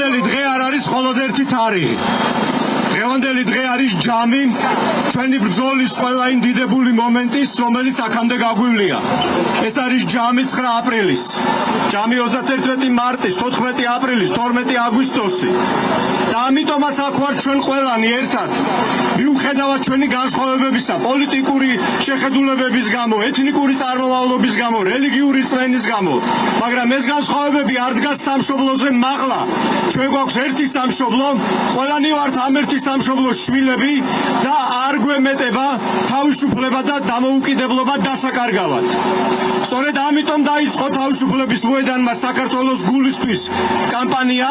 დღევანდელი დღე არ არის მხოლოდ ერთი თარიღი. დღევანდელი დღე არის ჯამი ჩვენი ბრძოლის ყველა იმ დიდებული მომენტის, რომელიც აქამდე გაგვივლია. ეს არის ჯამი 9 აპრილის, ჯამი 31 მარტის, 14 აპრილის, 12 აგვისტოსი. და ამიტომაც აქ ვართ ჩვენ ყველანი ერთად. მიუხედავად ჩვენი განსხვავებებისა, პოლიტიკური შეხედულებების გამო, ეთნიკური წარმომავლობის გამო, რელიგიური წლენის გამო, მაგრამ ეს განსხვავებები არ დგას სამშობლოზე მაღლა. ჩვენ გვაქვს ერთი სამშობლო, ყველანი ვართ ამ ერთი სამშობლოს შვილები და არ გვემეტება თავისუფლება და დამოუკიდებლობა დასაკარგავად. სწორედ ამიტომ დაიწყო თავისუფლების მოედანმა საქართველოს გულისთვის კამპანია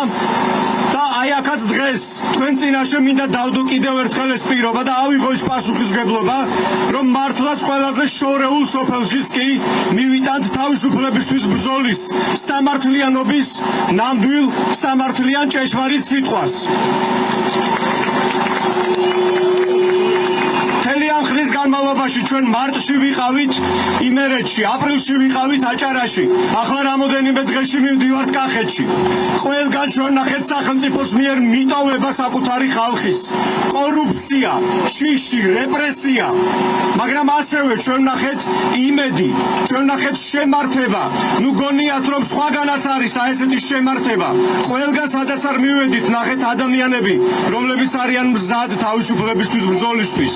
და აი აქაც დღეს თქვენ წინაშე მინდა დავდო კიდევ ერთხელ ეს პირობა და ავიღო ის პასუხისმგებლობა, რომ მართლაც ყველაზე შორეულ სოფელშიც კი მივიტანთ თავისუფლებისთვის ბრძოლის სამართლიანობის ნამდვილ სამართლიან ჭეშმარიტ სიტყვას. ამ ხნის განმავლობაში ჩვენ მარტში ვიყავით იმერეთში, აპრილში ვიყავით აჭარაში, ახლა რამოდენიმე დღეში მივდივართ კახეთში. ყველგან ჩვენ ნახეთ სახელმწიფოს მიერ მიტოვება საკუთარი ხალხის, კორუფცია, შიში, რეპრესია, მაგრამ ასევე ჩვენ ნახეთ იმედი, ჩვენ ნახეთ შემართება. ნუ გონიათ რომ სხვაგანაც არის ესეთი შემართება. ყველგან სადაც არ მივედით, ნახეთ ადამიანები, რომლებიც არიან მზად თავისუფლებისთვის ბრძოლისთვის.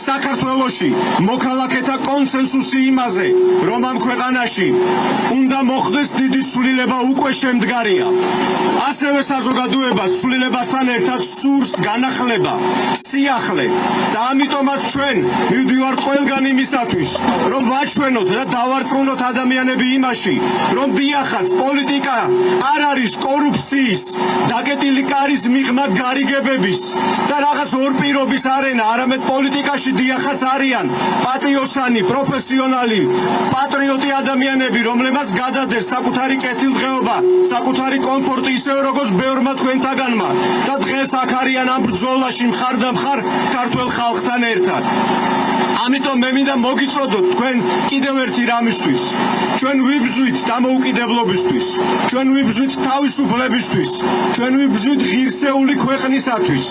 საქართველოში მოქალაქეთა კონსენსუსი იმაზე, რომ ამ ქვეყანაში უნდა მოხდეს დიდი ცვლილება უკვე შემდგარია. ასევე საზოგადოებას ცვლილებასთან ერთად სურს განახლება, სიახლე და ამიტომაც ჩვენ მივდივართ ყველგან იმისათვის, რომ ვაჩვენოთ და დავარწმუნოთ ადამიანები იმაში, რომ დიახაც პოლიტიკა არ არის კორუფციის, დაკეტილი კარის მიღმა გარიგებების და რაღაც ორპირობის არენა, არამედ პოლიტიკაში დიახაც არიან პატიოსანი, პროფესიონალი, პატრიოტი ადამიანები, რომლებმაც გადადეს საკუთარი კეთილდღეობა, საკუთარი კომფორტი ისევე როგორც ბევრმა თქვენთაგანმა და დღეს აქ არიან ამ ბრძოლაში მხარდამხარ ქართველ ხალხთან ერთად. ამიტომ მე მინდა მოგიწოდოთ თქვენ კიდევ ერთი რამისთვის. ჩვენ ვიბრძვით დამოუკიდებლობისთვის, ჩვენ ვიბრძვით თავისუფლებისთვის, ჩვენ ვიბრძვით ღირსეული ქვეყნისათვის.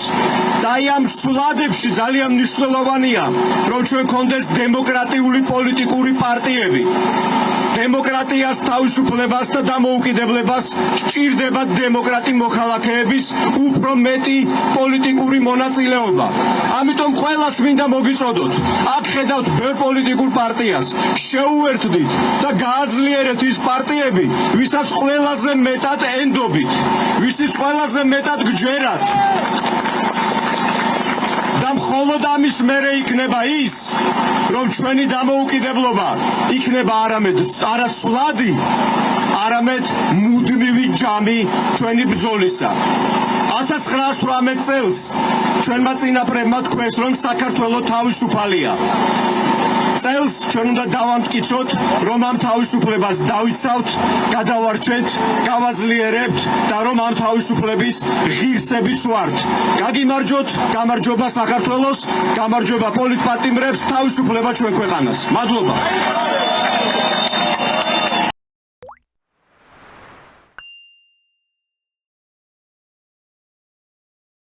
და აი ამ ცვლადებში ძალიან მნიშვნელოვანია, რომ ჩვენ გქონდეს დემოკრატიული პოლიტიკური პარტიები. დემოკრატიას, თავისუფლებას და დამოუკიდებლებას სჭირდება დემოკრატი მოქალაქეების უფრო მეტი პოლიტიკური მონაწილეობა. ამიტომ ყველას მინდა მოგიწოდოთ. აქ ხედავთ ბევრ პოლიტიკურ პარტიას, შეუერთდით და გააძლიერეთ ის პარტიები, ვისაც ყველაზე მეტად ენდობით, ვისიც ყველაზე მეტად გჯერათ. და მხოლოდ ამის მერე იქნება ის, რომ ჩვენი დამოუკიდებლობა იქნება არა ცვლადი, არამედ მუდმივი ჯამი ჩვენი ბრძოლისა. 1918 წელს ჩვენმა წინაპრებმა თქვეს, რომ საქართველო თავისუფალია. წელს ჩვენ უნდა დავამტკიცოთ, რომ ამ თავისუფლებას დავიცავთ, გადავარჩეთ, გავაძლიერებთ და რომ ამ თავისუფლების ღირსებიც ვართ. გაგიმარჯოთ, გამარჯობა საქართველოს, გამარჯობა პოლიტპატიმრებს, თავისუფლება ჩვენ ქვეყანას. მადლობა.